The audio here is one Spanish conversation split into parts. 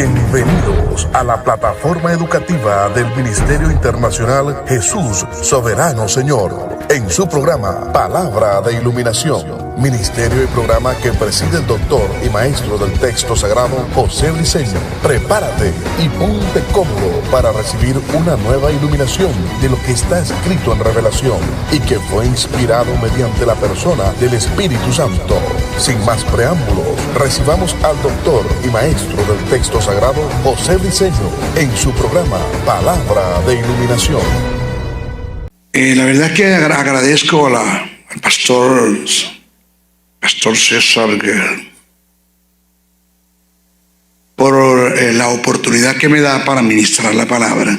Bienvenidos a la plataforma educativa del Ministerio Internacional Jesús Soberano Señor, en su programa Palabra de Iluminación, ministerio y programa que preside el doctor y maestro del texto sagrado José Briceño. Prepárate y ponte cómodo para recibir una nueva iluminación de lo que está escrito en Revelación y que fue inspirado mediante la persona del Espíritu Santo. Sin más preámbulos, recibamos al doctor y maestro del texto sagrado José Briceño en su programa Palabra de Iluminación. La verdad es que agradezco al pastor César Gell por la oportunidad que me da para ministrar la palabra,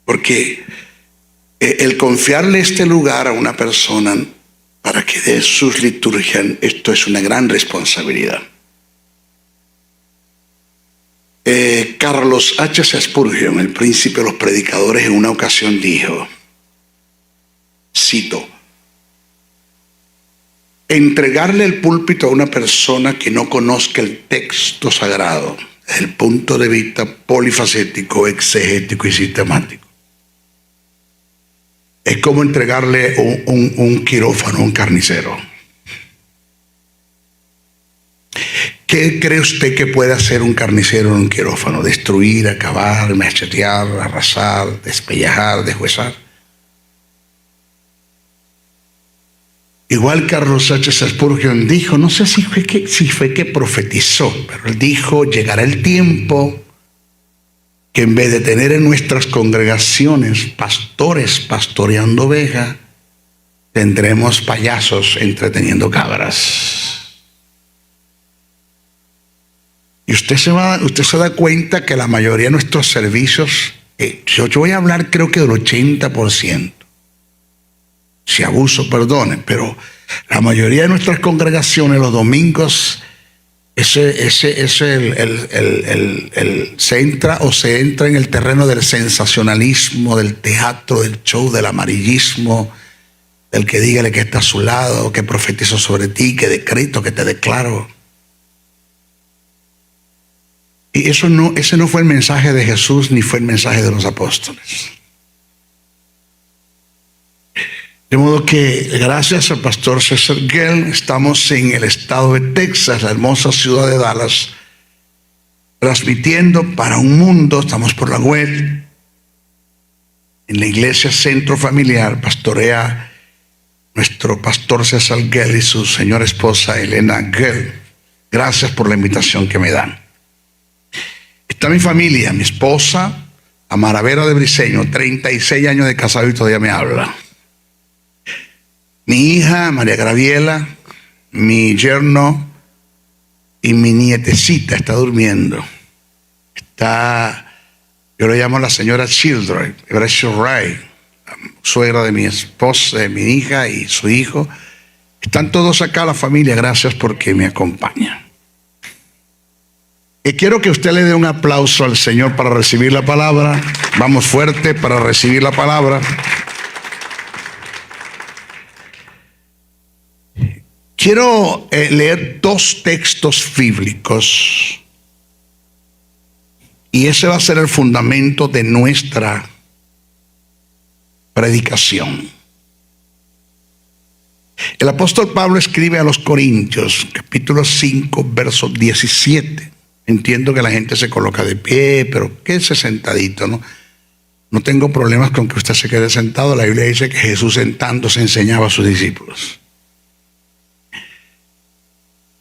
porque el confiarle este lugar a una persona para que dé sus liturgias, esto es una gran responsabilidad. Carlos H. Spurgeon, el príncipe de los predicadores, en una ocasión dijo, cito: entregarle el púlpito a una persona que no conozca el texto sagrado desde el punto de vista polifacético, exegético y sistemático es como entregarle un quirófano a un carnicero. ¿Qué cree usted que puede hacer un carnicero en un quirófano? Destruir, acabar, machetear, arrasar, despellejar, deshuesar. Igual Carlos H. Spurgeon dijo, no sé si fue que profetizó, pero él dijo, llegará el tiempo que en vez de tener en nuestras congregaciones pastores pastoreando ovejas, tendremos payasos entreteniendo cabras. Y usted se da cuenta que la mayoría de nuestros servicios, yo voy a hablar creo que del 80%. Si abuso, perdone, pero la mayoría de nuestras congregaciones los domingos se entra en el terreno del sensacionalismo, del teatro, del show, del amarillismo, del que dígale que está a su lado, que profetizo sobre ti, que decreto, que te declaro. Y ese no fue el mensaje de Jesús ni fue el mensaje de los apóstoles. De modo que gracias al pastor César Gell estamos en el estado de Texas, la hermosa ciudad de Dallas, transmitiendo para un mundo. Estamos por la web, en la iglesia Centro Familiar, pastorea nuestro pastor César Gell y su señora esposa Elena Gell. Gracias por la invitación que me dan. Está mi familia, mi esposa, Amaravera de Briceño, 36 años de casado y todavía me habla. Mi hija, María Graviela, mi yerno y mi nietecita está durmiendo. Yo le llamo la señora Children, la suegra de mi esposa, de mi hija y su hijo. Están todos acá, la familia, gracias porque me acompañan. Y quiero que usted le dé un aplauso al Señor para recibir la palabra. Vamos fuerte para recibir la palabra. Quiero leer dos textos bíblicos y ese va a ser el fundamento de nuestra predicación. El apóstol Pablo escribe a los Corintios, capítulo 5, verso 17. Entiendo que la gente se coloca de pie, pero quédese sentadito, ¿no? No tengo problemas con que usted se quede sentado. La Biblia dice que Jesús sentándose enseñaba a sus discípulos.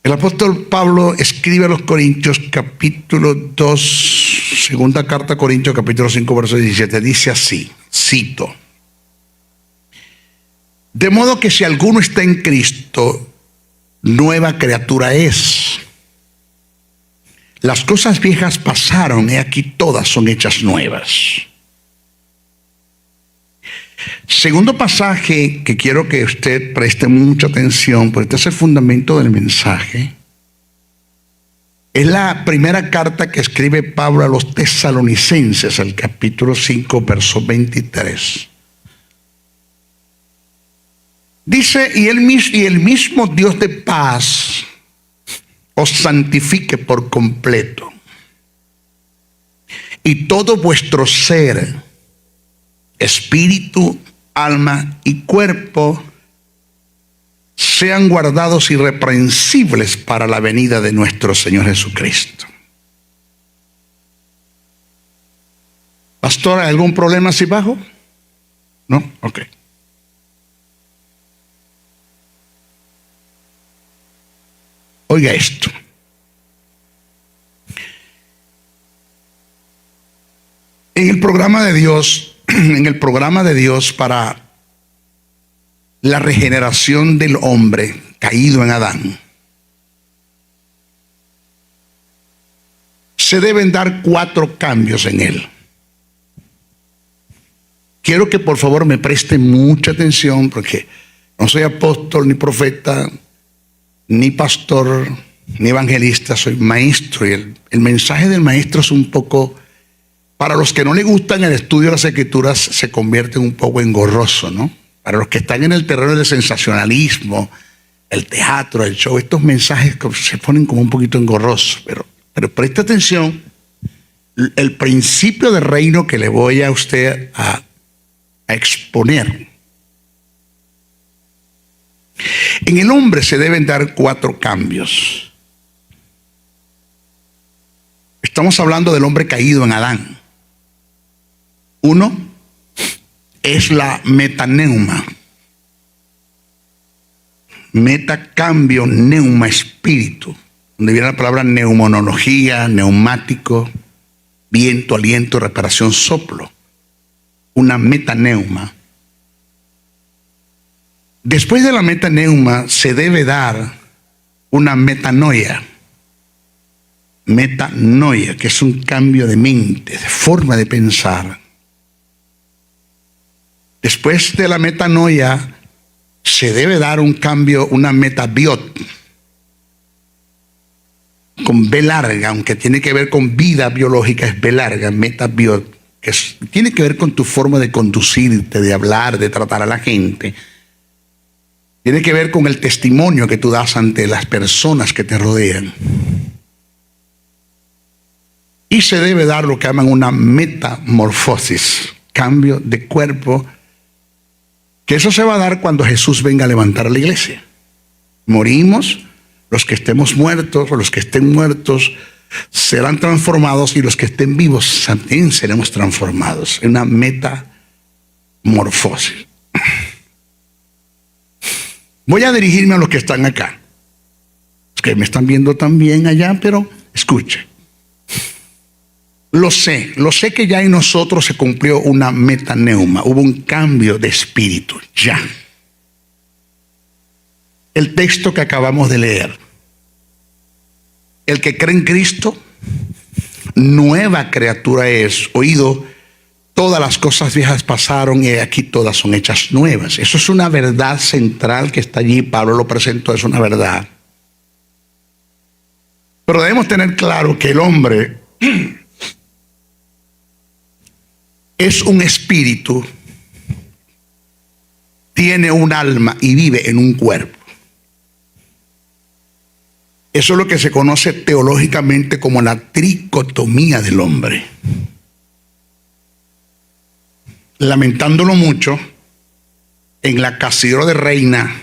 El apóstol Pablo escribe a los Corintios, capítulo 2, segunda carta a Corintios, capítulo 5, verso 17. Dice así, cito: de modo que si alguno está en Cristo, nueva criatura es. Las cosas viejas pasaron, y aquí todas son hechas nuevas. Segundo pasaje que quiero que usted preste mucha atención, porque este es el fundamento del mensaje. Es la primera carta que escribe Pablo a los tesalonicenses, el capítulo 5, verso 23. Dice, y el mismo Dios de paz os santifique por completo. y todo vuestro ser, espíritu, alma y cuerpo, sean guardados irreprensibles para la venida de nuestro Señor Jesucristo. Pastor, ¿hay algún problema así bajo? ¿No? Ok. Oiga esto. En el programa de Dios para la regeneración del hombre caído en Adán, se deben dar 4 cambios en él. Quiero que por favor me presten mucha atención, porque no soy apóstol, ni profeta, ni pastor, ni evangelista, soy maestro, y el mensaje del maestro es un poco, para los que no les gustan el estudio de las Escrituras, se convierte un poco engorroso, ¿no? Para los que están en el terreno del sensacionalismo, el teatro, el show, estos mensajes se ponen como un poquito engorrosos, pero preste atención, el principio del reino que le voy a usted a exponer. En el hombre se deben dar 4 cambios. Estamos hablando del hombre caído en Adán. 1 es la metaneuma. Meta, cambio, neuma, espíritu. Donde viene la palabra neumonología, neumático, viento, aliento, reparación, soplo. Una metaneuma. Después de la metaneuma se debe dar una metanoia. Metanoia, que es un cambio de mente, de forma de pensar. Después de la metanoia se debe dar un cambio, una metabiot, con B larga, aunque tiene que ver con vida biológica, es B larga, metabiot, que tiene que ver con tu forma de conducirte, de hablar, de tratar a la gente. Tiene que ver con el testimonio que tú das ante las personas que te rodean. Y se debe dar lo que llaman una metamorfosis, cambio de cuerpo, que eso se va a dar cuando Jesús venga a levantar a la iglesia. Morimos, los que estemos muertos o los que estén muertos serán transformados, y los que estén vivos también seremos transformados en una metamorfosis. Voy a dirigirme a los que están acá. Los que me están viendo también allá, pero escuche. Lo sé que ya en nosotros se cumplió una metaneuma, hubo un cambio de espíritu, ya. El texto que acabamos de leer. El que cree en Cristo, nueva criatura es. Oído, todas las cosas viejas pasaron y aquí todas son hechas nuevas. Eso es una verdad central que está allí. Pablo lo presentó, es una verdad. Pero debemos tener claro que el hombre es un espíritu, tiene un alma y vive en un cuerpo. Eso es lo que se conoce teológicamente como la tricotomía del hombre. Lamentándolo mucho, en la Casidro de Reina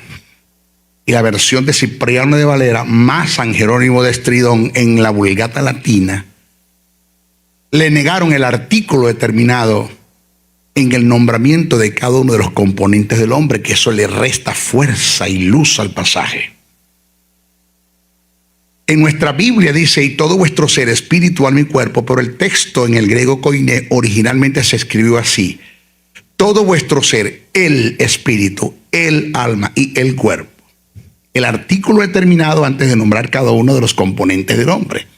y la versión de Cipriano de Valera, más San Jerónimo de Estridón en la Vulgata Latina, le negaron el artículo determinado en el nombramiento de cada uno de los componentes del hombre, que eso le resta fuerza y luz al pasaje. En nuestra Biblia dice, y todo vuestro ser, espíritu, alma y cuerpo, pero el texto en el griego koiné originalmente se escribió así: todo vuestro ser, el espíritu, el alma y el cuerpo. El artículo determinado antes de nombrar cada uno de los componentes del hombre.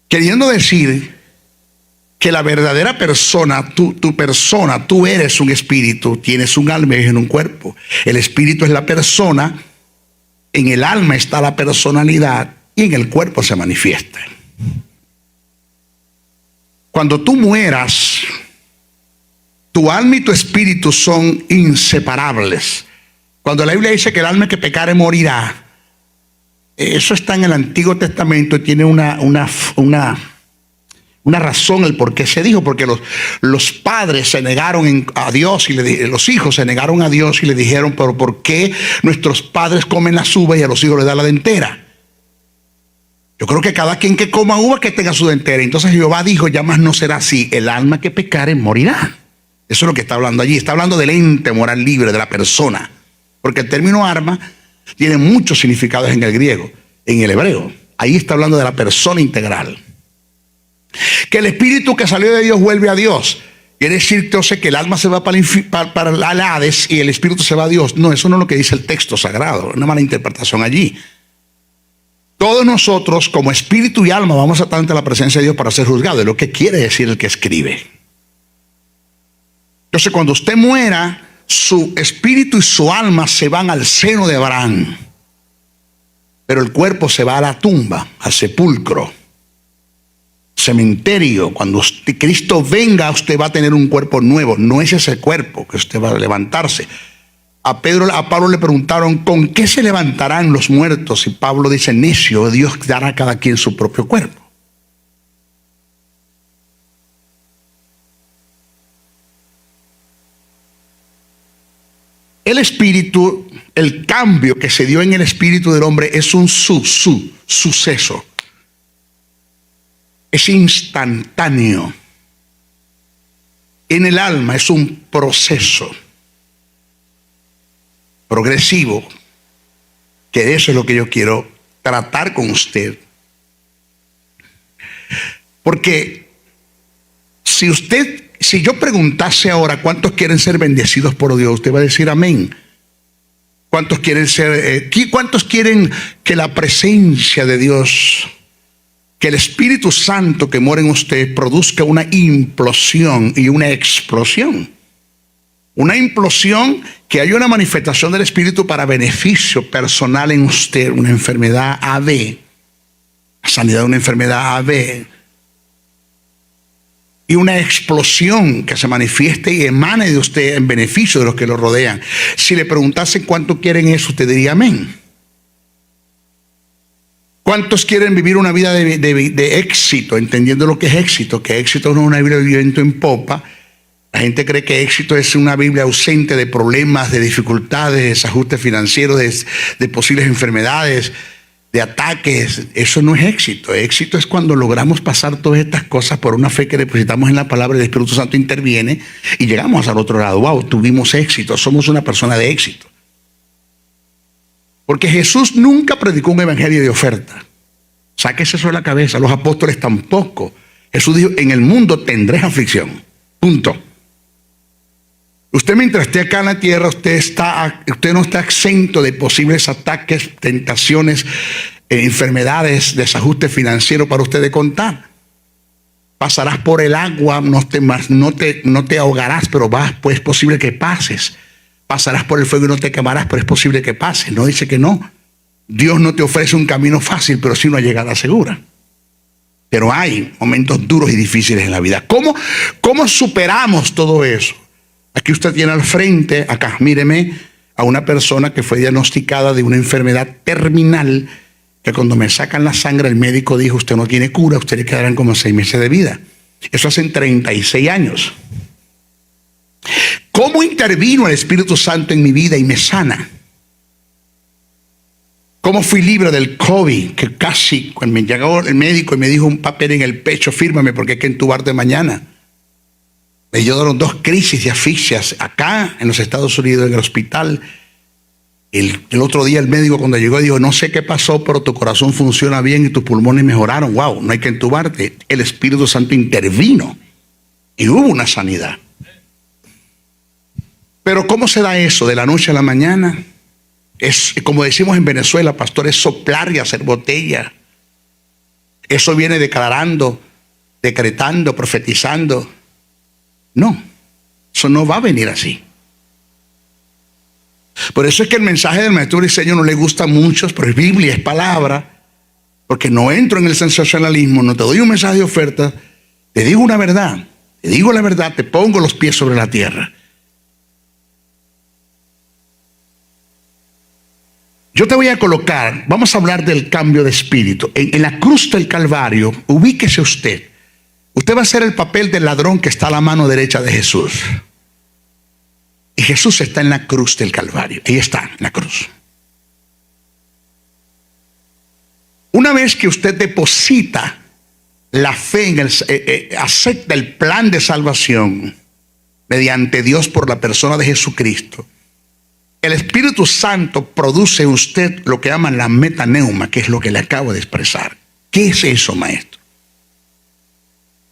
Queriendo decir que la verdadera persona, tu persona, tú eres un espíritu, tienes un alma y vives en un cuerpo. El espíritu es la persona, en el alma está la personalidad y en el cuerpo se manifiesta. Cuando tú mueras, tu alma y tu espíritu son inseparables. Cuando la Biblia dice que el alma que pecare morirá, eso está en el Antiguo Testamento y tiene una una razón el por qué se dijo, porque los padres se negaron a Dios y los hijos se negaron a Dios y le dijeron, pero ¿por qué nuestros padres comen las uvas y a los hijos les da la dentera? Yo creo que cada quien que coma uva que tenga su dentera. Entonces Jehová dijo, ya más no será así, el alma que pecare morirá. Eso es lo que está hablando allí, está hablando del ente moral libre, de la persona, porque el término alma tiene muchos significados en el griego, en el hebreo. Ahí está hablando de la persona integral. Que el espíritu que salió de Dios vuelve a Dios. Quiere decir entonces que el alma se va para el Hades y el espíritu se va a Dios. No, eso no es lo que dice el texto sagrado. Una mala interpretación allí. Todos nosotros como espíritu y alma vamos a estar ante la presencia de Dios para ser juzgados. Es lo que quiere decir el que escribe. Entonces cuando usted muera, su espíritu y su alma se van al seno de Abraham. Pero el cuerpo se va a la tumba, al sepulcro. Cementerio. Cuando Cristo venga, usted va a tener un cuerpo nuevo. No es ese cuerpo que usted va a levantarse. A Pablo le preguntaron, ¿con qué se levantarán los muertos? Y Pablo dice, necio, Dios dará a cada quien su propio cuerpo. El espíritu, el cambio que se dio en el espíritu del hombre es un suceso. Es instantáneo. En el alma es un proceso progresivo, que eso es lo que yo quiero tratar con usted. Porque si yo preguntase ahora cuántos quieren ser bendecidos por Dios, usted va a decir amén. ¿Cuántos quieren cuántos quieren que la presencia de Dios, que el Espíritu Santo que mora en usted produzca una implosión y una explosión? Una implosión, que haya una manifestación del Espíritu para beneficio personal en usted, una enfermedad AB, la sanidad de una enfermedad AB, y una explosión que se manifieste y emane de usted en beneficio de los que lo rodean. Si le preguntasen cuánto quieren eso, usted diría amén. ¿Cuántos quieren vivir una vida de éxito, entendiendo lo que es éxito? Que éxito no es una Biblia de viento en popa. La gente cree que éxito es una Biblia ausente de problemas, de dificultades, de desajustes financieros, de posibles enfermedades, de ataques. Eso no es éxito. Éxito es cuando logramos pasar todas estas cosas por una fe que depositamos en la palabra y el Espíritu Santo interviene y llegamos al otro lado. Wow, tuvimos éxito, somos una persona de éxito. Porque Jesús nunca predicó un evangelio de oferta. Sáquese eso de la cabeza. Los apóstoles tampoco. Jesús dijo, en el mundo tendréis aflicción. Punto. Usted mientras esté acá en la tierra, usted no está exento de posibles ataques, tentaciones, enfermedades, desajustes financieros para usted de contar. Pasarás por el agua, no te ahogarás, pero pues es posible que pases. Pasarás por el fuego y no te quemarás, pero es posible que pases. No dice que no. Dios no te ofrece un camino fácil, pero sí una llegada segura. Pero hay momentos duros y difíciles en la vida. ¿Cómo superamos todo eso? Aquí usted tiene al frente, acá, míreme, a una persona que fue diagnosticada de una enfermedad terminal, que cuando me sacan la sangre el médico dijo, usted no tiene cura, usted le quedarán como 6 meses de vida. Eso hace 36 años. ¿Cómo intervino el Espíritu Santo en mi vida y me sana? ¿Cómo fui libre del COVID? Que casi, cuando me llegó el médico y me dijo un papel en el pecho, fírmame porque hay que entubarte mañana. Me dieron 2 crisis de asfixias acá en los Estados Unidos, en el hospital. El otro día el médico cuando llegó dijo, no sé qué pasó, pero tu corazón funciona bien y tus pulmones mejoraron. Wow, no hay que entubarte. El Espíritu Santo intervino y hubo una sanidad. Pero ¿cómo se da eso de la noche a la mañana? Es, como decimos en Venezuela, pastor, es soplar y hacer botella. Eso viene declarando, decretando, profetizando. No, eso no va a venir así. Por eso es que el mensaje del maestro Briceño no le gusta a muchos, pero es Biblia, es palabra, porque no entro en el sensacionalismo, no te doy un mensaje de oferta, te digo una verdad, te digo la verdad, te pongo los pies sobre la tierra. Yo te voy a colocar, vamos a hablar del cambio de espíritu. En la cruz del Calvario, ubíquese usted. Usted va a hacer el papel del ladrón que está a la mano derecha de Jesús. Y Jesús está en la cruz del Calvario. Ahí está, en la cruz. Una vez que usted deposita la fe en acepta el plan de salvación mediante Dios por la persona de Jesucristo, el Espíritu Santo produce en usted lo que llaman la metaneuma, que es lo que le acabo de expresar. ¿Qué es eso, maestro?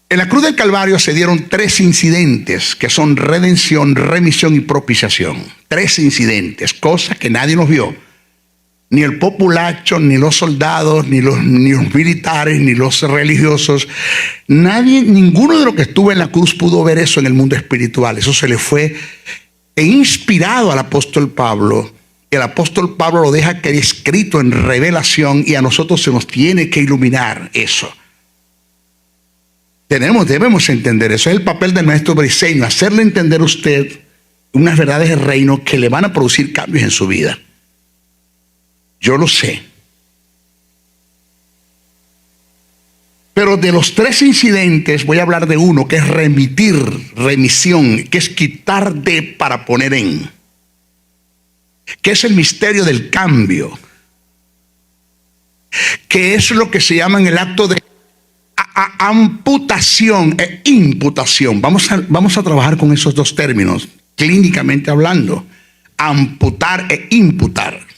En la cruz del Calvario se dieron 3 incidentes que son redención, remisión y propiciación. 3 incidentes, cosas que nadie nos vio. Ni el populacho, ni los soldados, ni los militares, ni los religiosos. Ninguno de los que estuvo en la cruz pudo ver eso en el mundo espiritual. Eso se le fue inspirado al apóstol Pablo. El apóstol Pablo lo deja que escrito en revelación y a nosotros se nos tiene que iluminar eso. Debemos entender eso. Es el papel del maestro briseño, hacerle entender a usted unas verdades del reino que le van a producir cambios en su vida. Yo lo sé. Pero de los 3 incidentes voy a hablar de uno, que es remisión, que es quitar de para poner en, que es el misterio del cambio, que es lo que se llama en el acto de amputación e imputación. Vamos a trabajar con esos 2 términos, clínicamente hablando, amputar e imputar.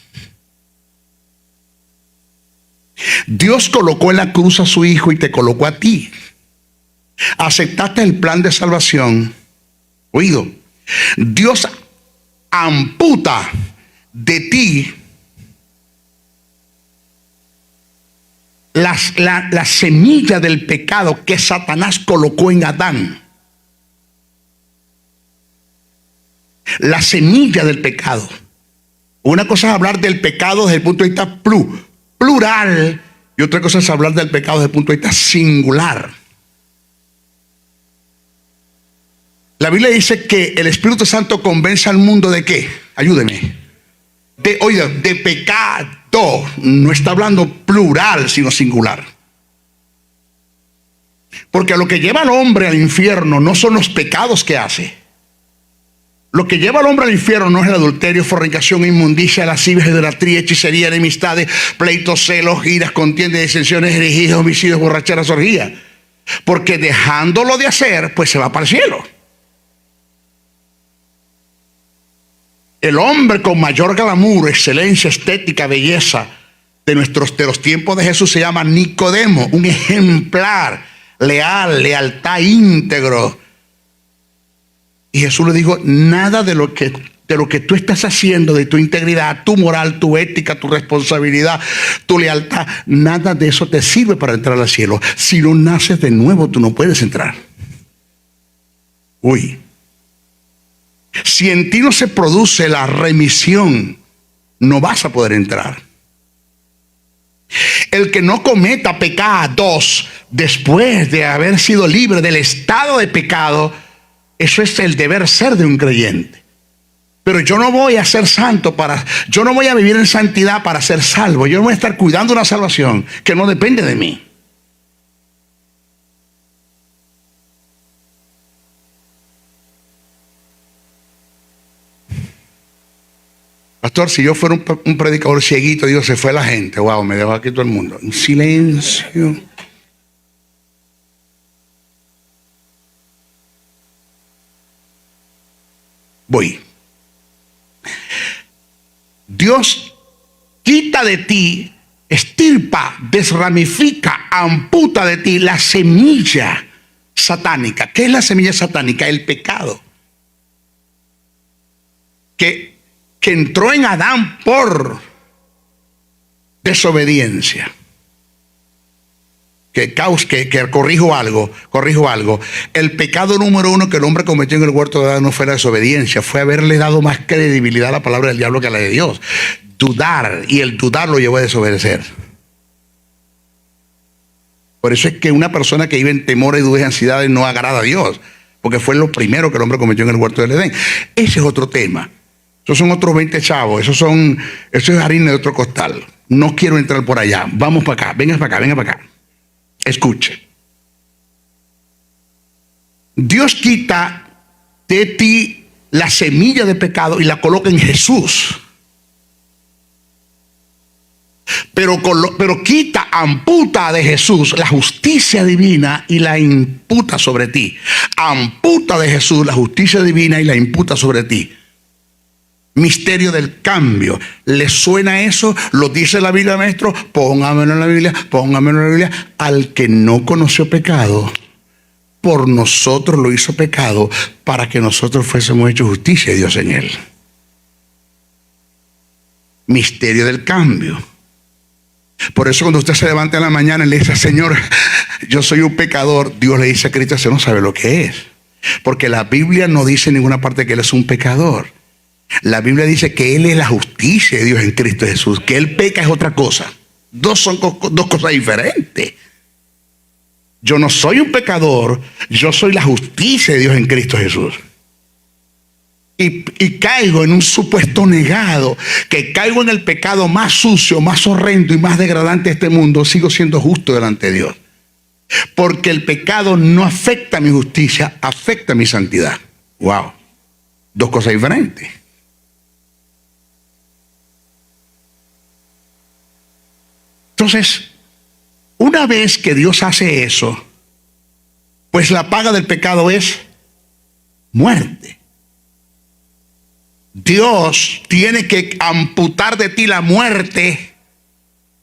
Dios colocó en la cruz a su Hijo y te colocó a ti. Aceptaste el plan de salvación. Oído, Dios amputa de ti la semilla del pecado que Satanás colocó en Adán. La semilla del pecado. Una cosa es hablar del pecado desde el punto de vista plural, y otra cosa es hablar del pecado desde el punto de vista singular. La Biblia dice que el Espíritu Santo convence al mundo ¿de qué? Ayúdeme. De pecado. No está hablando plural, sino singular. Porque lo que lleva al hombre al infierno no son los pecados que hace. Lo que lleva al hombre al infierno no es el adulterio, fornicación, inmundicia, lascivia, idolatría, hechicería, enemistades, pleitos, celos, iras, contiendas, disensiones, herejías, homicidios, borracheras, orgías. Porque dejándolo de hacer, pues se va para el cielo. El hombre con mayor glamour, excelencia, estética, belleza de los tiempos de Jesús se llama Nicodemo, un ejemplar, leal, lealtad, íntegro. Y Jesús le dijo, nada de lo que tú estás haciendo, de tu integridad, tu moral, tu ética, tu responsabilidad, tu lealtad, nada de eso te sirve para entrar al cielo. Si no naces de nuevo, tú no puedes entrar. Uy. Si en ti no se produce la remisión, no vas a poder entrar. El que no cometa pecados después de haber sido libre del estado de pecado, eso es el deber ser de un creyente. Pero yo no voy a ser santo yo no voy a vivir en santidad para ser salvo. Yo no voy a estar cuidando una salvación que no depende de mí. Pastor, si yo fuera un predicador cieguito, Dios, se fue la gente. Wow, me dejó aquí todo el mundo. En silencio. Voy. Dios quita de ti, estirpa, desramifica, amputa de ti la semilla satánica. ¿Qué es la semilla satánica? El pecado. Que entró en Adán por desobediencia. Corrijo algo. El pecado número 1 que el hombre cometió en el huerto de Adán no fue la desobediencia, fue haberle dado más credibilidad a la palabra del diablo que a la de Dios. Dudar, y el dudar lo llevó a desobedecer. Por eso es que una persona que vive en temores, dudas y ansiedades no agrada a Dios, porque fue lo primero que el hombre cometió en el huerto del Edén. Ese es otro tema. Esos son otros 20 chavos, eso es harina de otro costal. No quiero entrar por allá. Vamos para acá, venga para acá. Escuche. Dios quita de ti la semilla de pecado y la coloca en Jesús. Pero quita, amputa de Jesús la justicia divina y la imputa sobre ti. Amputa de Jesús la justicia divina y la imputa sobre ti. Misterio del cambio. ¿Le suena eso? ¿Lo dice la Biblia, maestro? Póngamelo en la Biblia, póngamelo en la Biblia. Al que no conoció pecado, por nosotros lo hizo pecado, para que nosotros fuésemos hechos justicia de Dios en él. Misterio del cambio. Por eso cuando usted se levanta en la mañana y le dice, Señor, yo soy un pecador, Dios le dice a Cristo, usted no sabe lo que es. Porque la Biblia no dice en ninguna parte que Él es un pecador. La Biblia dice que Él es la justicia de Dios en Cristo Jesús. Que Él peca es otra cosa. Son dos cosas diferentes. Yo no soy un pecador, yo soy la justicia de Dios en Cristo Jesús. Y caigo en un supuesto negado, que caigo en el pecado más sucio, más horrendo y más degradante de este mundo, sigo siendo justo delante de Dios. Porque el pecado no afecta a mi justicia, afecta a mi santidad. Wow, dos cosas diferentes. Entonces, una vez que Dios hace eso, pues la paga del pecado es muerte. Dios tiene que amputar de ti la muerte,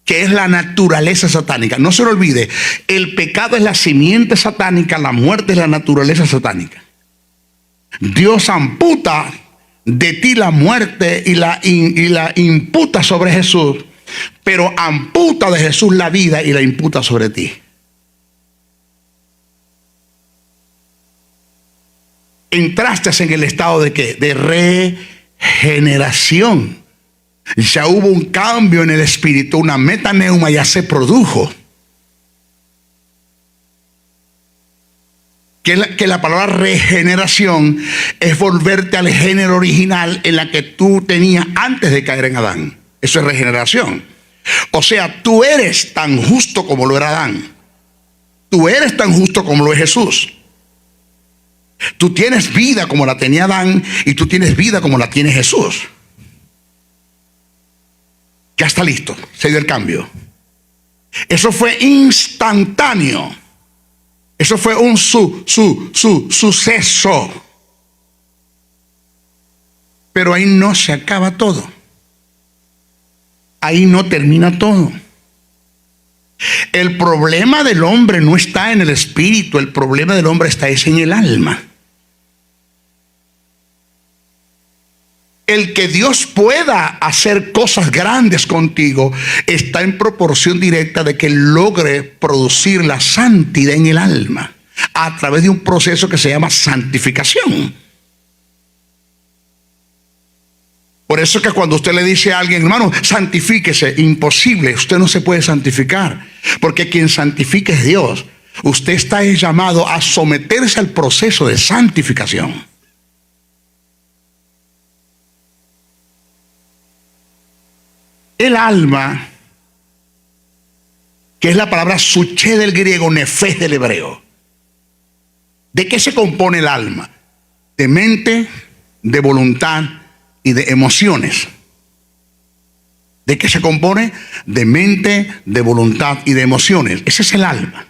que es la naturaleza satánica. No se lo olvide, el pecado es la simiente satánica, la muerte es la naturaleza satánica. Dios amputa de ti la muerte y la imputa sobre Jesús, pero amputa de Jesús la vida y la imputa sobre ti. Entraste en el estado de ¿qué? De regeneración. Ya hubo un cambio en el espíritu, una metaneuma ya se produjo. Que la palabra regeneración es volverte al género original en la que tú tenías antes de caer en Adán. Eso es regeneración. O sea, tú eres tan justo como lo era Adán. Tú eres tan justo como lo es Jesús. Tú tienes vida como la tenía Adán y tú tienes vida como la tiene Jesús. Ya está listo, se dio el cambio. Eso fue instantáneo. Eso fue un suceso. Pero ahí no se acaba todo. Ahí no termina todo. El problema del hombre no está en el espíritu, el problema del hombre está en el alma. El que Dios pueda hacer cosas grandes contigo está en proporción directa de que logre producir la santidad en el alma a través de un proceso que se llama santificación. Por eso es que cuando usted le dice a alguien, hermano, santifíquese, imposible, usted no se puede santificar, porque quien santifica es Dios. Usted está llamado a someterse al proceso de santificación. El alma, que es la palabra suché del griego, nefés del hebreo. ¿De qué se compone el alma? De mente, de voluntad y de emociones. ¿De qué se compone? De mente, de voluntad y de emociones. Ese es el alma.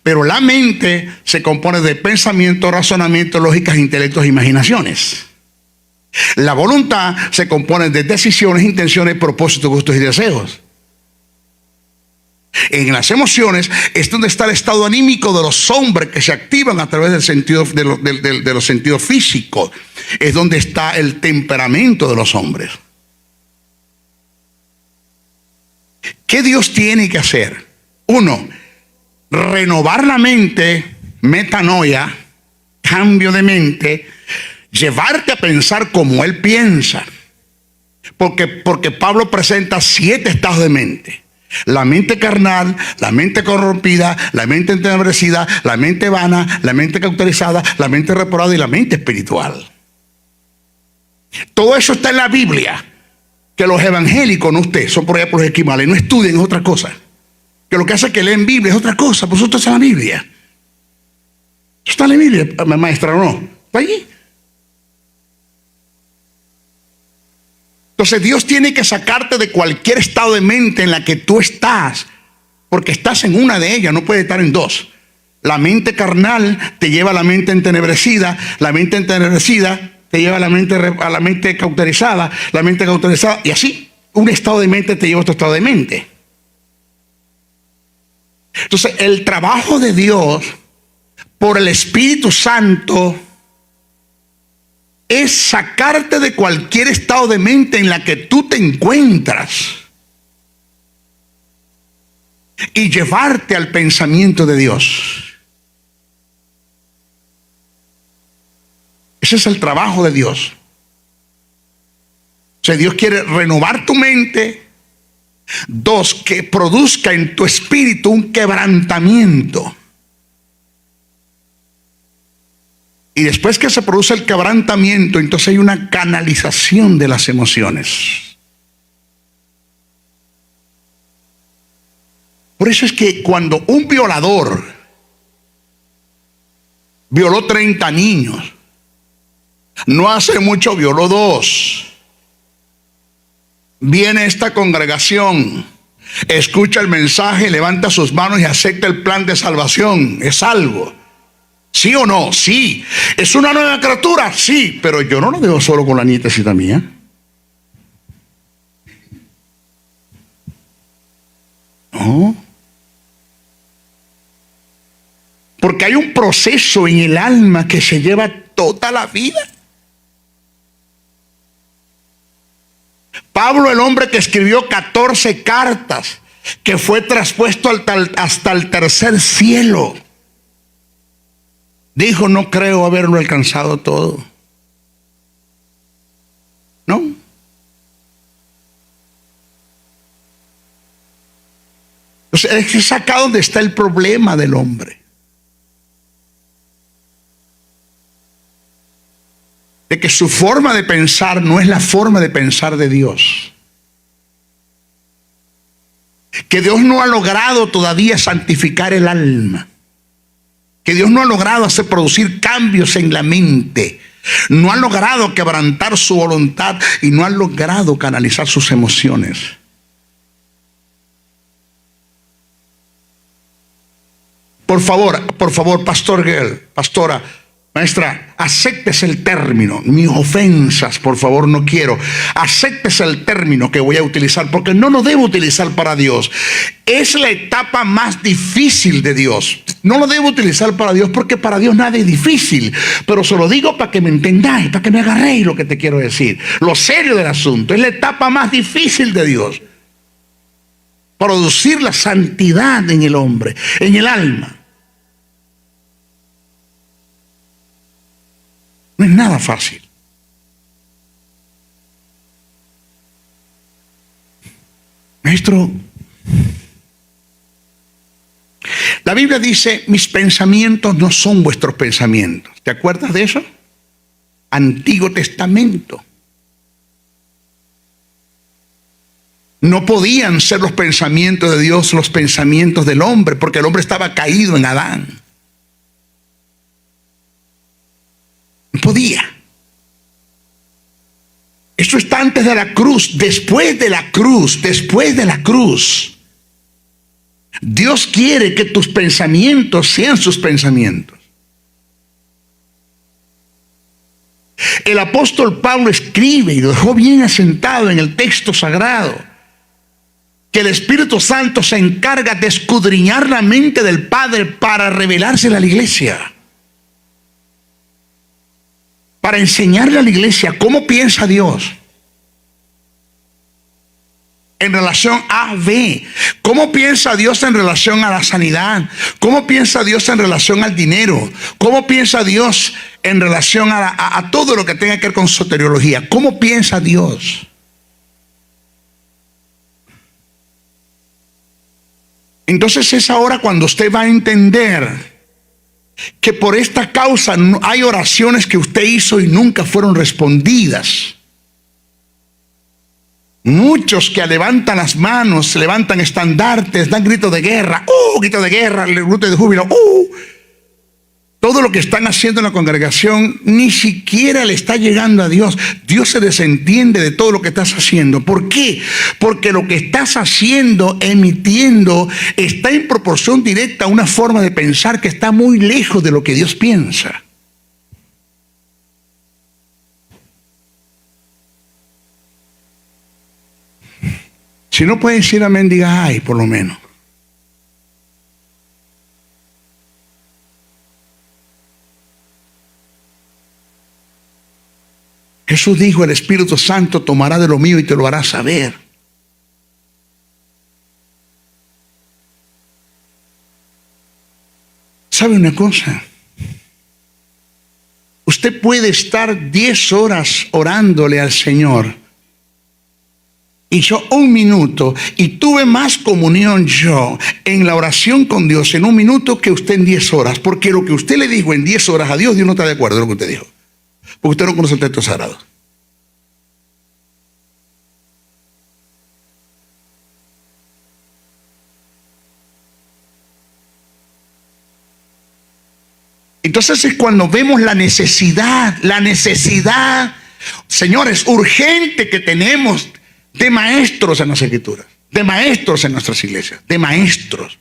Pero la mente se compone de pensamiento, razonamiento, lógicas, intelectos e imaginaciones. La voluntad se compone de decisiones, intenciones, propósitos, gustos y deseos. En las emociones es donde está el estado anímico de los hombres que se activan a través del sentido de los sentidos físicos. Es donde está el temperamento de los hombres. ¿Qué Dios tiene que hacer? Uno, renovar la mente, metanoia, cambio de mente, llevarte a pensar como Él piensa. Porque Pablo presenta 7 estados de mente. La mente carnal, la mente corrompida, la mente entenebrecida, la mente vana, la mente cauterizada, la mente reprobada y la mente espiritual. Todo eso está en la Biblia. Que los evangélicos, no usted, son por allá por los esquimales, no estudien, es otra cosa. Que lo que hace es que leen Biblia es otra cosa, por eso está en la Biblia. Está en la Biblia, maestra, ¿o no? Está allí. Entonces Dios tiene que sacarte de cualquier estado de mente en la que tú estás, porque estás en una de ellas, no puedes estar en dos. La mente carnal te lleva a la mente entenebrecida, la mente entenebrecida te lleva a la mente cauterizada, la mente cauterizada, y así, un estado de mente te lleva a otro estado de mente. Entonces, el trabajo de Dios por el Espíritu Santo es sacarte de cualquier estado de mente en la que tú te encuentras y llevarte al pensamiento de Dios. Ese es el trabajo de Dios. O sea, Dios quiere renovar tu mente. Dos, que produzca en tu espíritu un quebrantamiento. Y después que se produce el quebrantamiento, entonces hay una canalización de las emociones. Por eso es que cuando un violador violó 30 niños, no hace mucho violó 2. Viene esta congregación, escucha el mensaje, levanta sus manos y acepta el plan de salvación. Es salvo. ¿Sí o no? Sí. ¿Es una nueva criatura? Sí. Pero yo no lo dejo solo con la nietecita mía. No. Porque hay un proceso en el alma que se lleva toda la vida. Pablo, el hombre que escribió 14 cartas, que fue traspuesto hasta el tercer cielo, dijo: no creo haberlo alcanzado todo. ¿No? Entonces, es acá donde está el problema del hombre. De que su forma de pensar no es la forma de pensar de Dios. Que Dios no ha logrado todavía santificar el alma. Que Dios no ha logrado hacer producir cambios en la mente. No ha logrado quebrantar su voluntad y no ha logrado canalizar sus emociones. Por favor, Pastor Girl, pastora, maestra, acéptese el término. Mis ofensas, por favor, no quiero. Acéptese el término que voy a utilizar, porque no lo debo utilizar para Dios. Es la etapa más difícil de Dios. No lo debo utilizar para Dios porque para Dios nada es difícil. Pero se lo digo para que me entendáis, para que me agarréis lo que te quiero decir. Lo serio del asunto, es la etapa más difícil de Dios. Producir la santidad en el hombre, en el alma. No es nada fácil. Maestro, la Biblia dice: mis pensamientos no son vuestros pensamientos. ¿Te acuerdas de eso? Antiguo Testamento. No podían ser los pensamientos de Dios los pensamientos del hombre, porque el hombre estaba caído en Adán. No podía. Esto está antes de la cruz. Después de la cruz, Dios quiere que tus pensamientos sean sus pensamientos. El apóstol Pablo escribe, y lo dejó bien asentado en el texto sagrado, que el Espíritu Santo se encarga de escudriñar la mente del Padre para revelársela a la iglesia. Para enseñarle a la iglesia cómo piensa Dios en relación a B. ¿Cómo piensa Dios en relación a la sanidad? ¿Cómo piensa Dios en relación al dinero? ¿Cómo piensa Dios en relación a todo lo que tenga que ver con soteriología? ¿Cómo piensa Dios? Entonces es ahora cuando usted va a entender que por esta causa hay oraciones que usted hizo y nunca fueron respondidas. Muchos que levantan las manos, levantan estandartes, dan gritos de guerra, grito de guerra, grito de júbilo, Todo lo que están haciendo en la congregación ni siquiera le está llegando a Dios. Dios se desentiende de todo lo que estás haciendo. ¿Por qué? Porque lo que estás haciendo, emitiendo, está en proporción directa a una forma de pensar que está muy lejos de lo que Dios piensa. Si no puedes decir amén, diga ay, por lo menos. Jesús dijo, el Espíritu Santo tomará de lo mío y te lo hará saber. ¿Sabe una cosa? Usted puede estar 10 horas orándole al Señor. Y yo 1 minuto, y tuve más comunión yo en la oración con Dios en 1 minuto que usted en 10 horas. Porque lo que usted le dijo en 10 horas a Dios, Dios no está de acuerdo con lo que usted dijo. Porque usted no conoce el texto sagrado. Entonces es cuando vemos la necesidad, señores, urgente que tenemos de maestros en las Escrituras, de maestros en nuestras iglesias, de maestros.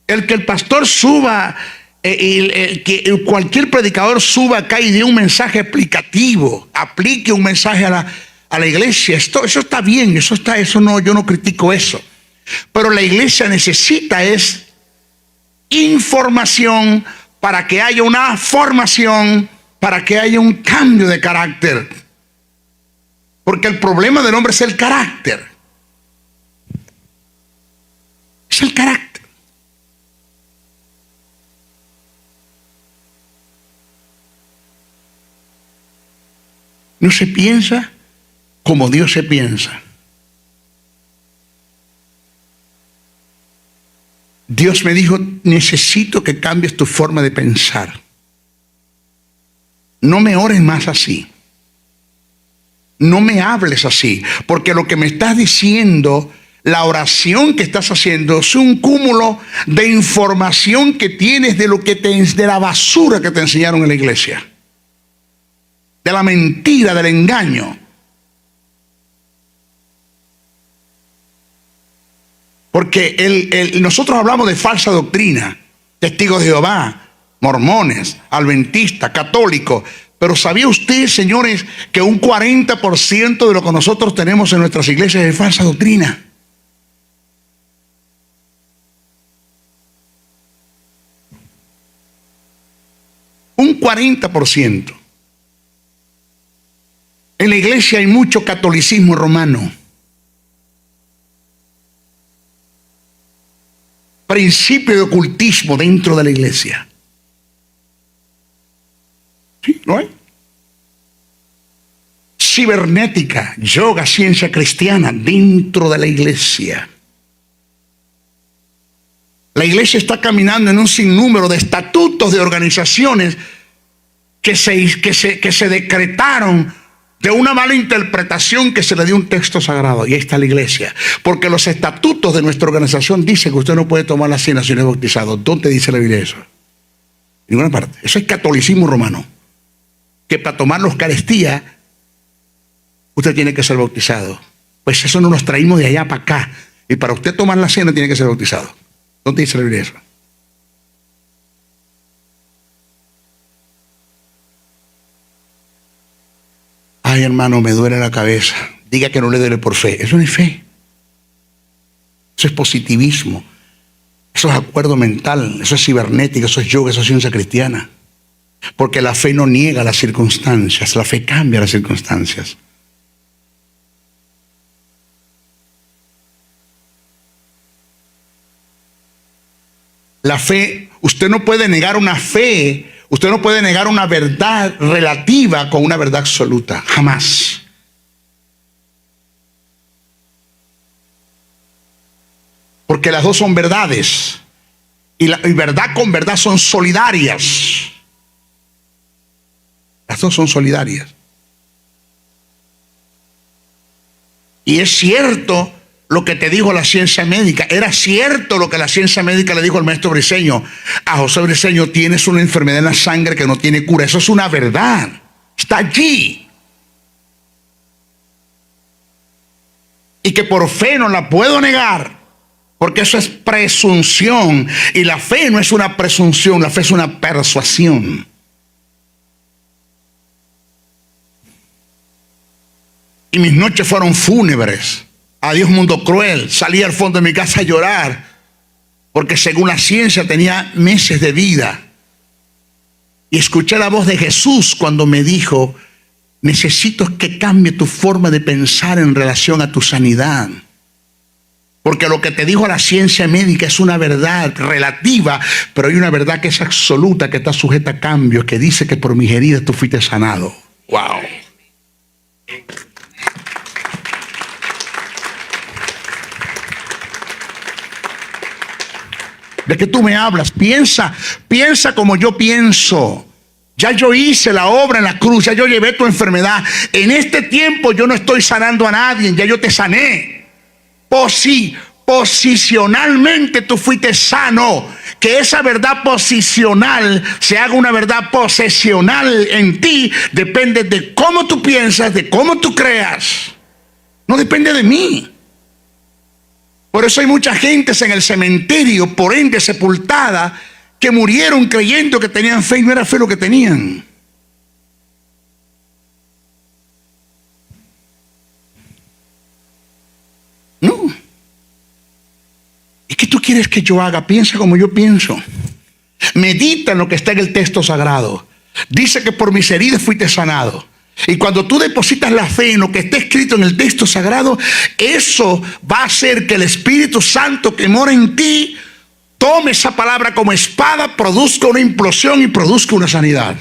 El que el pastor suba, que cualquier predicador suba acá y dé un mensaje explicativo, aplique un mensaje a la iglesia, eso está bien, yo no critico eso. Pero la iglesia necesita es información para que haya una formación, para que haya un cambio de carácter. Porque el problema del hombre es el carácter. Es el carácter. No se piensa como Dios se piensa. Dios me dijo, necesito que cambies tu forma de pensar. No me ores más así. No me hables así, porque lo que me estás diciendo, la oración que estás haciendo es un cúmulo de información que tienes de de la basura que te enseñaron en la iglesia. De la mentira, del engaño. Porque nosotros hablamos de falsa doctrina, testigos de Jehová, mormones, adventistas, católicos. Pero ¿sabía usted, señores, que un 40% de lo que nosotros tenemos en nuestras iglesias es falsa doctrina? Un 40%. En la iglesia hay mucho catolicismo romano. Principio de ocultismo dentro de la iglesia. Sí, ¿no hay? Cibernética, yoga, ciencia cristiana dentro de la iglesia. La iglesia está caminando en un sinnúmero de estatutos de organizaciones que se decretaron de una mala interpretación que se le dio un texto sagrado. Y ahí está la iglesia. Porque los estatutos de nuestra organización dicen que usted no puede tomar la cena si no es bautizado. ¿Dónde dice la Biblia eso? En ninguna parte. Eso es catolicismo romano. Que para tomar la Eucaristía usted tiene que ser bautizado. Pues eso no nos traímos de allá para acá. Y para usted tomar la cena tiene que ser bautizado. ¿Dónde dice la Biblia eso? Ay, hermano, me duele la cabeza. Diga que no le duele por fe. Eso no es fe. Eso es positivismo. Eso es acuerdo mental. Eso es cibernética. Eso es yoga. Eso es ciencia cristiana. Porque la fe no niega las circunstancias. La fe cambia las circunstancias. La fe, usted no puede negar una fe. Usted no puede negar una verdad relativa con una verdad absoluta. Jamás. Porque las dos son verdades. Y verdad con verdad son solidarias. Las dos son solidarias. Y es cierto lo que te dijo la ciencia médica. Era cierto lo que la ciencia médica le dijo al maestro Briceño. A José Briceño: tienes una enfermedad en la sangre que no tiene cura. Eso es una verdad. Está allí. Y que por fe no la puedo negar, porque eso es presunción. Y la fe no es una presunción, la fe es una persuasión. Y mis noches fueron fúnebres. Adiós mundo cruel. Salí al fondo de mi casa a llorar, porque según la ciencia tenía meses de vida. Y escuché la voz de Jesús cuando me dijo: necesito que cambie tu forma de pensar en relación a tu sanidad. Porque lo que te dijo la ciencia médica es una verdad relativa, pero hay una verdad que es absoluta, que está sujeta a cambios, que dice que por mis heridas tú fuiste sanado. ¡Wow! ¿De qué tú me hablas? Piensa como yo pienso. Ya yo hice la obra en la cruz, ya yo llevé tu enfermedad. En este tiempo yo no estoy sanando a nadie, ya yo te sané. Posicionalmente tú fuiste sano. Que esa verdad posicional se haga una verdad posesional en ti depende de cómo tú piensas, de cómo tú creas. No depende de mí. Por eso hay mucha gente en el cementerio, por ende sepultada, que murieron creyendo que tenían fe y no era fe lo que tenían. No. ¿Y qué tú quieres que yo haga? Piensa como yo pienso. Medita en lo que está en el texto sagrado. Dice que por mis heridas fuiste sanado. Y cuando tú depositas la fe en lo que está escrito en el texto sagrado, eso va a hacer que el Espíritu Santo que mora en ti tome esa palabra como espada, produzca una implosión y produzca una sanidad.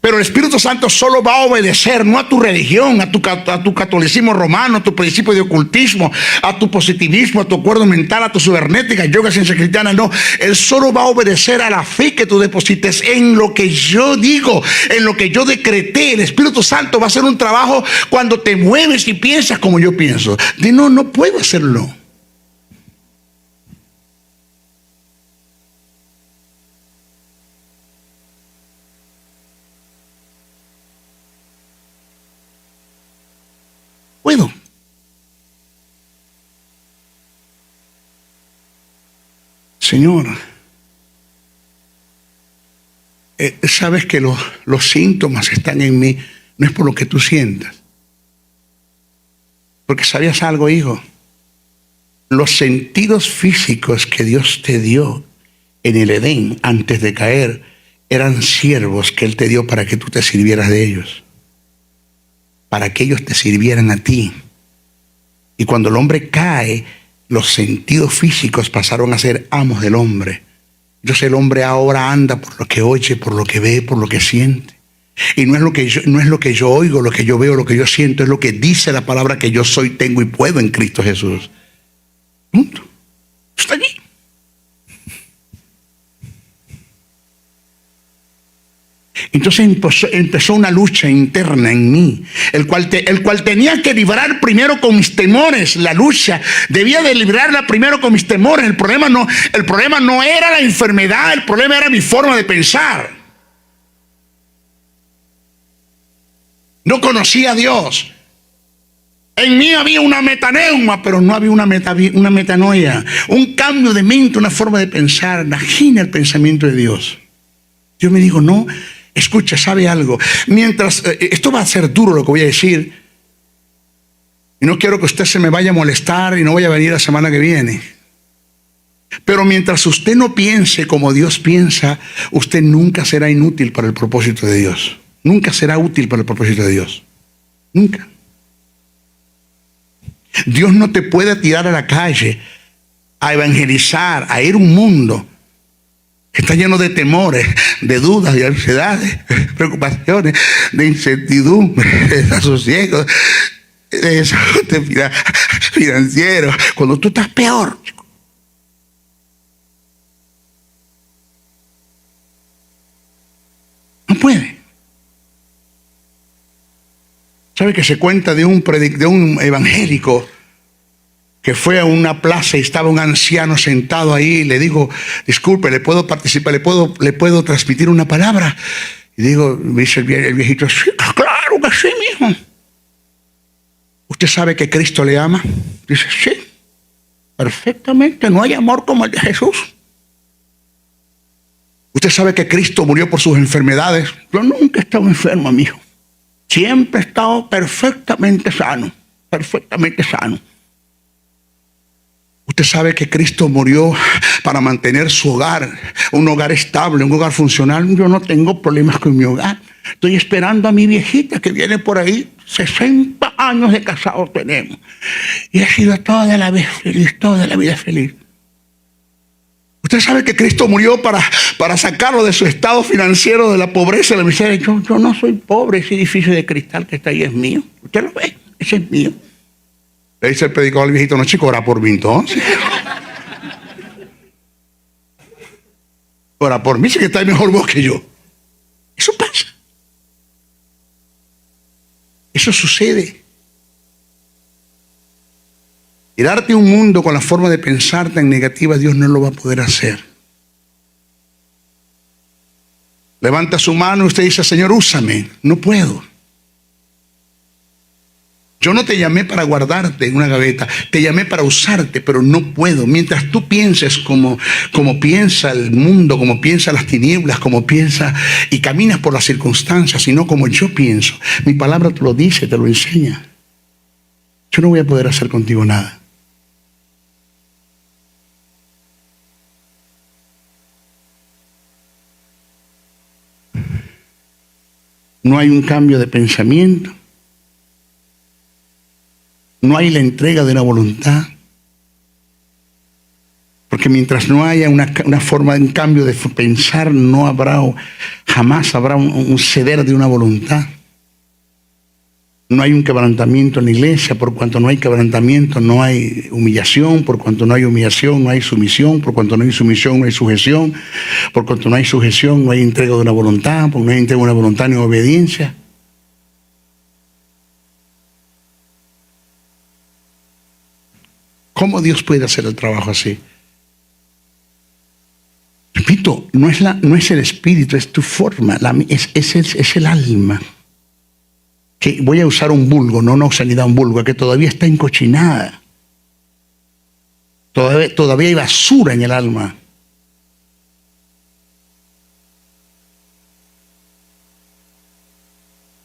Pero el Espíritu Santo solo va a obedecer, no a tu religión, a tu catolicismo romano, a tu principio de ocultismo, a tu positivismo, a tu acuerdo mental, a tu cibernética, yoga, ciencia cristiana. No, Él solo va a obedecer a la fe que tú deposites en lo que yo digo, en lo que yo decreté. El Espíritu Santo va a hacer un trabajo cuando te mueves y piensas como yo pienso. No puedo hacerlo. Puedo. Señor, sabes que los síntomas están en mí, no es por lo que tú sientas. Porque ¿sabías algo, hijo? Los sentidos físicos que Dios te dio en el Edén antes de caer eran siervos que Él te dio para que tú te sirvieras de ellos, para que ellos te sirvieran a ti. Y cuando el hombre cae, los sentidos físicos pasaron a ser amos del hombre. Entonces el hombre ahora anda por lo que oye, por lo que ve, por lo que siente. Y no es lo que yo oigo, lo que yo veo, lo que yo siento, es lo que dice la palabra que yo soy, tengo y puedo en Cristo Jesús. Punto. Está allí. Entonces empezó una lucha interna en mí, el cual tenía que librar primero con mis temores. La lucha debía de librarla primero con mis temores. El problema no era la enfermedad, el problema era mi forma de pensar. No conocía a Dios. En mí había una metaneuma, pero no había una metanoia, un cambio de mente, una forma de pensar. Imagina el pensamiento de Dios. Dios me dijo: no, escucha, ¿sabe algo? Mientras, esto va a ser duro lo que voy a decir, y no quiero que usted se me vaya a molestar y no vaya a venir la semana que viene. Pero mientras usted no piense como Dios piensa, usted nunca será inútil para el propósito de Dios. Nunca será útil para el propósito de Dios. Nunca. Dios no te puede tirar a la calle a evangelizar, a ir a un mundo que está lleno de temores, de dudas, de ansiedades, preocupaciones, de incertidumbre, de desasosiego, de desastre financiero, cuando tú estás peor. No puede. ¿Sabe que se cuenta de un evangélico que fue a una plaza y estaba un anciano sentado ahí. Le digo, disculpe, ¿le puedo participar? ¿Le puedo transmitir una palabra? Y digo, me dice el viejito, sí, claro que sí, mijo. ¿Usted sabe que Cristo le ama? Dice, sí, perfectamente. No hay amor como el de Jesús. ¿Usted sabe que Cristo murió por sus enfermedades? Yo nunca he estado enfermo, mijo. Siempre he estado perfectamente sano, perfectamente sano. Usted sabe que Cristo murió para mantener su hogar, un hogar estable, un hogar funcional. Yo no tengo problemas con mi hogar. Estoy esperando a mi viejita que viene por ahí. 60 años de casado tenemos. Y he sido toda la vida feliz, toda la vida feliz. Usted sabe que Cristo murió para sacarlo de su estado financiero, de la pobreza, de la miseria. Yo no soy pobre, ese edificio de cristal que está ahí es mío. Usted lo ve, ese es mío. Le dice el predicador al viejito, no, chico, ora por mí entonces. Ora por mí, sé que está mejor vos que yo. Eso pasa. Eso sucede. Y darte un mundo con la forma de pensar tan negativa, Dios no lo va a poder hacer. Levanta su mano y usted dice, Señor, úsame. No puedo. Yo no te llamé para guardarte en una gaveta, te llamé para usarte, pero no puedo. Mientras tú pienses como piensa el mundo, como piensa las tinieblas, como piensa y caminas por las circunstancias, y no como yo pienso. Mi palabra te lo dice, te lo enseña. Yo no voy a poder hacer contigo nada. No hay un cambio de pensamiento. No hay la entrega de una voluntad. Porque mientras no haya una forma, un cambio de pensar, no habrá, jamás habrá un ceder de una voluntad. No hay un quebrantamiento en la iglesia. Por cuanto no hay quebrantamiento, no hay humillación. Por cuanto no hay humillación, no hay sumisión. Por cuanto no hay sumisión, no hay sujeción. Por cuanto no hay sujeción, no hay entrega de una voluntad. Porque no hay entrega de una voluntad ni obediencia. ¿Cómo Dios puede hacer el trabajo así? Repito, no es el espíritu, es tu forma, es el alma. Que voy a usar un vulgo, no una obscenidad, un vulgo, que todavía está encochinada. Todavía hay basura en el alma.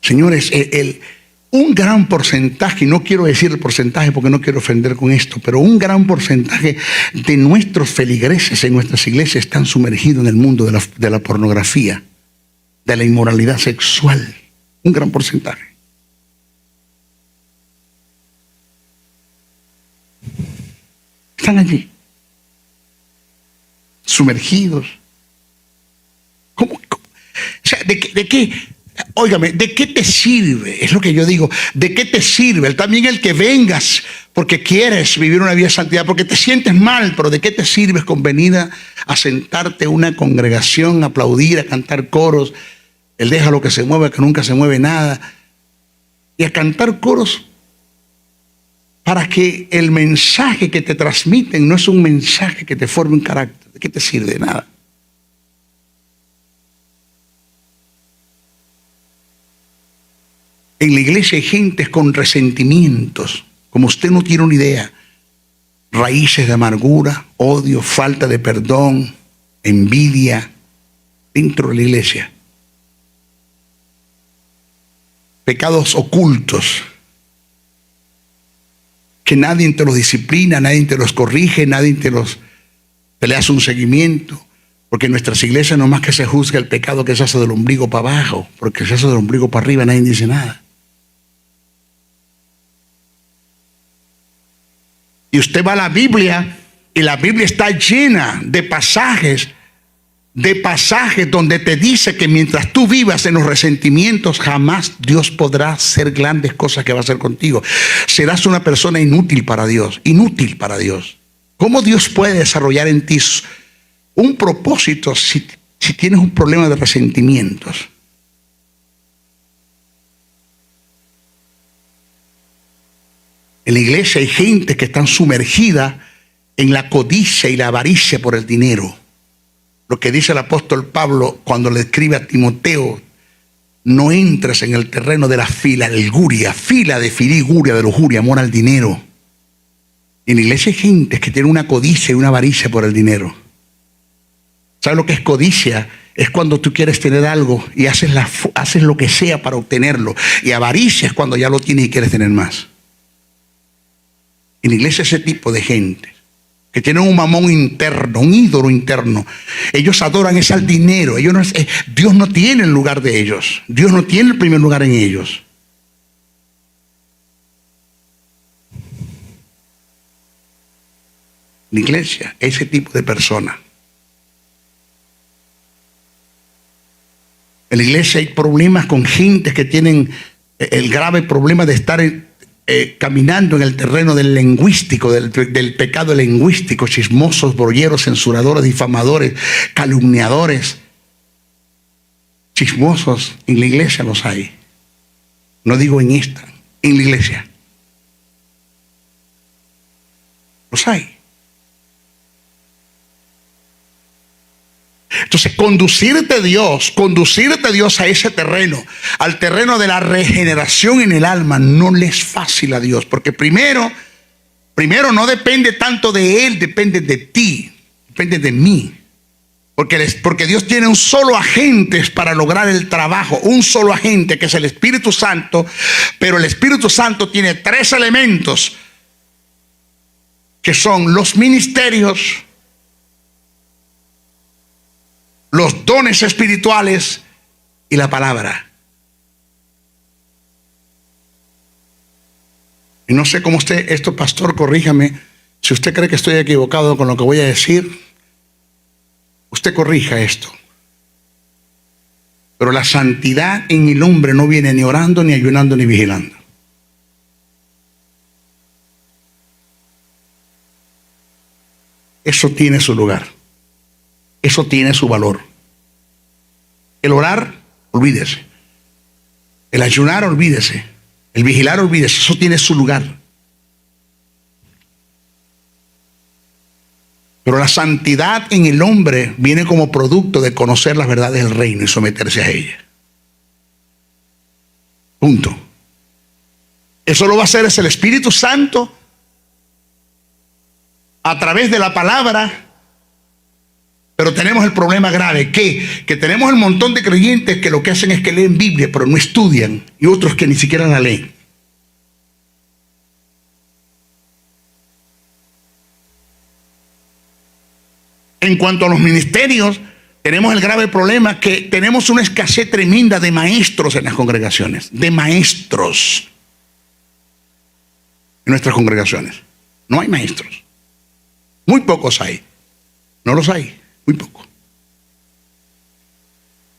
Señores, un gran porcentaje, no quiero decir el porcentaje porque no quiero ofender con esto, pero un gran porcentaje de nuestros feligreses en nuestras iglesias están sumergidos en el mundo de la pornografía, de la inmoralidad sexual. Un gran porcentaje. Están allí, sumergidos. ¿Cómo? O sea, ¿de qué? Óigame, ¿de qué te sirve? Es lo que yo digo. ¿De qué te sirve? También el que vengas porque quieres vivir una vida de santidad, porque te sientes mal, pero ¿de qué te sirve con venir a sentarte en una congregación, a aplaudir, a cantar coros? Él deja lo que se mueve, que nunca se mueve nada. Y a cantar coros para que el mensaje que te transmiten no es un mensaje que te forme un carácter. ¿De qué te sirve? De nada. En la iglesia hay gente con resentimientos, como usted no tiene una idea. Raíces de amargura, odio, falta de perdón, envidia, dentro de la iglesia. Pecados ocultos, que nadie te los disciplina, nadie te los corrige, nadie te le hace un seguimiento. Porque en nuestras iglesias no más que se juzga el pecado que se hace del ombligo para abajo, porque se hace del ombligo para arriba nadie dice nada. Y usted va a la Biblia y la Biblia está llena de pasajes donde te dice que mientras tú vivas en los resentimientos, jamás Dios podrá hacer grandes cosas que va a hacer contigo. Serás una persona inútil para Dios, inútil para Dios. ¿Cómo Dios puede desarrollar en ti un propósito si tienes un problema de resentimientos? En la iglesia hay gente que están sumergida en la codicia y la avaricia por el dinero. Lo que dice el apóstol Pablo cuando le escribe a Timoteo: no entres en el terreno de la filalguria, fila de filiguria, de lujuria, amor al dinero. En la iglesia hay gente que tiene una codicia y una avaricia por el dinero. ¿Sabes lo que es codicia? Es cuando tú quieres tener algo y haces lo que sea para obtenerlo. Y avaricia es cuando ya lo tienes y quieres tener más. En la iglesia ese tipo de gente que tienen un mamón interno, un ídolo interno. Ellos adoran es al dinero. Dios no tiene el lugar de ellos. Dios no tiene el primer lugar en ellos. La iglesia, ese tipo de persona. En la iglesia hay problemas con gente que tienen el grave problema de estar caminando en el terreno del lingüístico, del pecado lingüístico, chismosos, brolleros, censuradores, difamadores, calumniadores, chismosos. En la iglesia los hay. No digo en esta, en la iglesia. Los hay. Entonces, conducirte a Dios a ese terreno, al terreno de la regeneración en el alma, no le es fácil a Dios, porque primero no depende tanto de Él, depende de ti, depende de mí, porque Dios tiene un solo agente para lograr el trabajo, un solo agente que es el Espíritu Santo, pero el Espíritu Santo tiene 3 elementos que son los ministerios, los dones espirituales y la palabra. Y no sé cómo esto, pastor, corríjame. Si usted cree que estoy equivocado con lo que voy a decir, usted corrija esto. Pero la santidad en el hombre no viene ni orando, ni ayunando, ni vigilando. Eso tiene su lugar. Eso tiene su valor. El orar, olvídese. El ayunar, olvídese. El vigilar, olvídese. Eso tiene su lugar. Pero la santidad en el hombre viene como producto de conocer las verdades del reino y someterse a ellas. Punto. Eso lo va a hacer es el Espíritu Santo a través de la palabra. Pero tenemos el problema grave, que tenemos el montón de creyentes que lo que hacen es que leen Biblia, pero no estudian, y otros que ni siquiera la leen. En cuanto a los ministerios, tenemos el grave problema que tenemos una escasez tremenda de maestros en las congregaciones, de maestros en nuestras congregaciones. No hay maestros. Muy pocos hay. No los hay. Muy poco.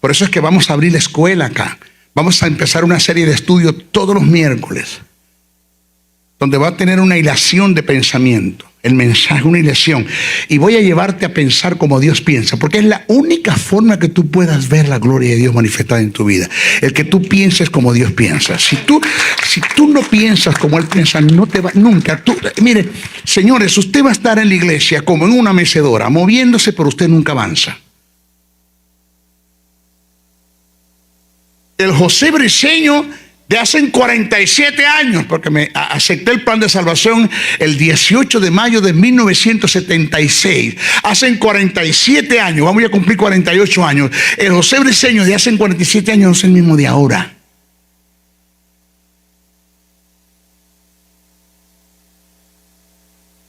Por eso es que vamos a abrir la escuela acá. Vamos a empezar una serie de estudios todos los miércoles, donde va a tener una hilación de pensamiento. El mensaje, una hilación. Y voy a llevarte a pensar como Dios piensa, porque es la única forma que tú puedas ver la gloria de Dios manifestada en tu vida. El que tú pienses como Dios piensa. Si tú no piensas como Él piensa, no te va nunca. Mire, señores, usted va a estar en la iglesia como en una mecedora, moviéndose, pero usted nunca avanza. El José Briceño de hace 47 años, porque me acepté el plan de salvación el 18 de mayo de 1976. Hace 47 años, vamos a cumplir 48 años. El José Briceño de hace 47 años no es el mismo de ahora.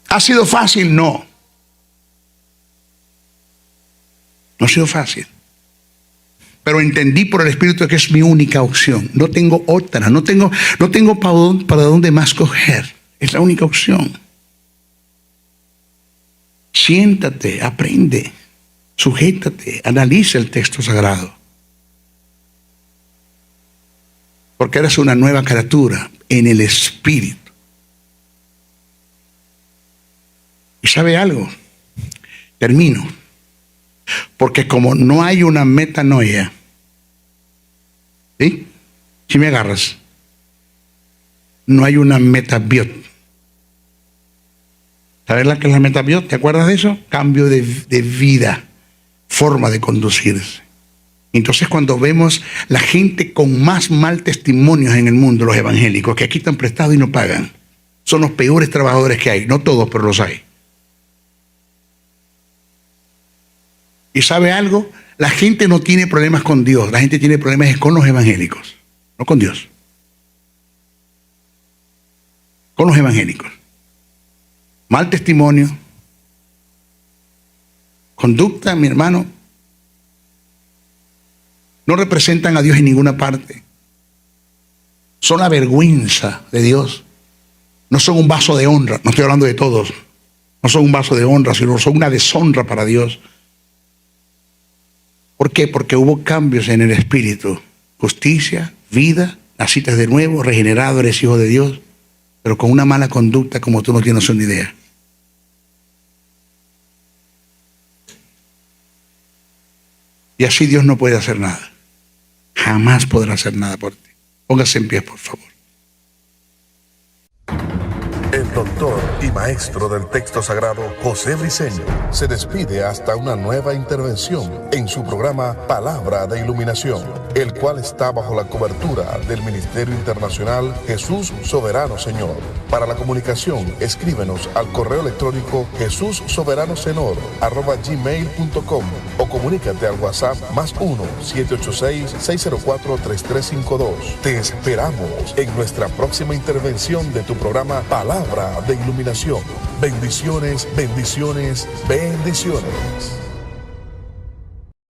¿Ha sido fácil? No. No ha sido fácil. Pero entendí por el Espíritu que es mi única opción. No tengo otra, no tengo para dónde más coger. Es la única opción. Siéntate, aprende, sujétate, analiza el texto sagrado. Porque eres una nueva criatura en el Espíritu. ¿Y sabe algo? Termino. Porque como no hay una metanoia, ¿sí? Si me agarras, no hay una metabiot, ¿Sabes la que es la metabiot? ¿Te acuerdas de eso? Cambio de vida, forma de conducirse. Entonces, cuando vemos la gente con más mal testimonios en el mundo, los evangélicos, que aquí están prestados y no pagan, son los peores trabajadores que hay. No todos, pero los hay. ¿Y sabe algo? La gente no tiene problemas con Dios. La gente tiene problemas con los evangélicos, no con Dios. Con los evangélicos. Mal testimonio. Conducta, mi hermano. No representan a Dios en ninguna parte. Son la vergüenza de Dios. No son un vaso de honra. No estoy hablando de todos. No son un vaso de honra, sino son una deshonra para Dios. ¿Por qué? Porque hubo cambios en el espíritu. Justicia, vida, naciste de nuevo, regenerado, eres hijo de Dios, pero con una mala conducta como tú no tienes una idea. Y así Dios no puede hacer nada. Jamás podrá hacer nada por ti. Póngase en pie, por favor. El doctor y maestro del texto sagrado, José Briceño, se despide hasta una nueva intervención en su programa Palabra de Iluminación, el cual está bajo la cobertura del Ministerio Internacional Jesús Soberano Señor. Para la comunicación, escríbenos al correo electrónico jesussoberanosenor@gmail.com o comunícate al WhatsApp +1 786-604-3352. Te esperamos en nuestra próxima intervención de tu programa Palabra de Iluminación. Bendiciones, bendiciones, bendiciones.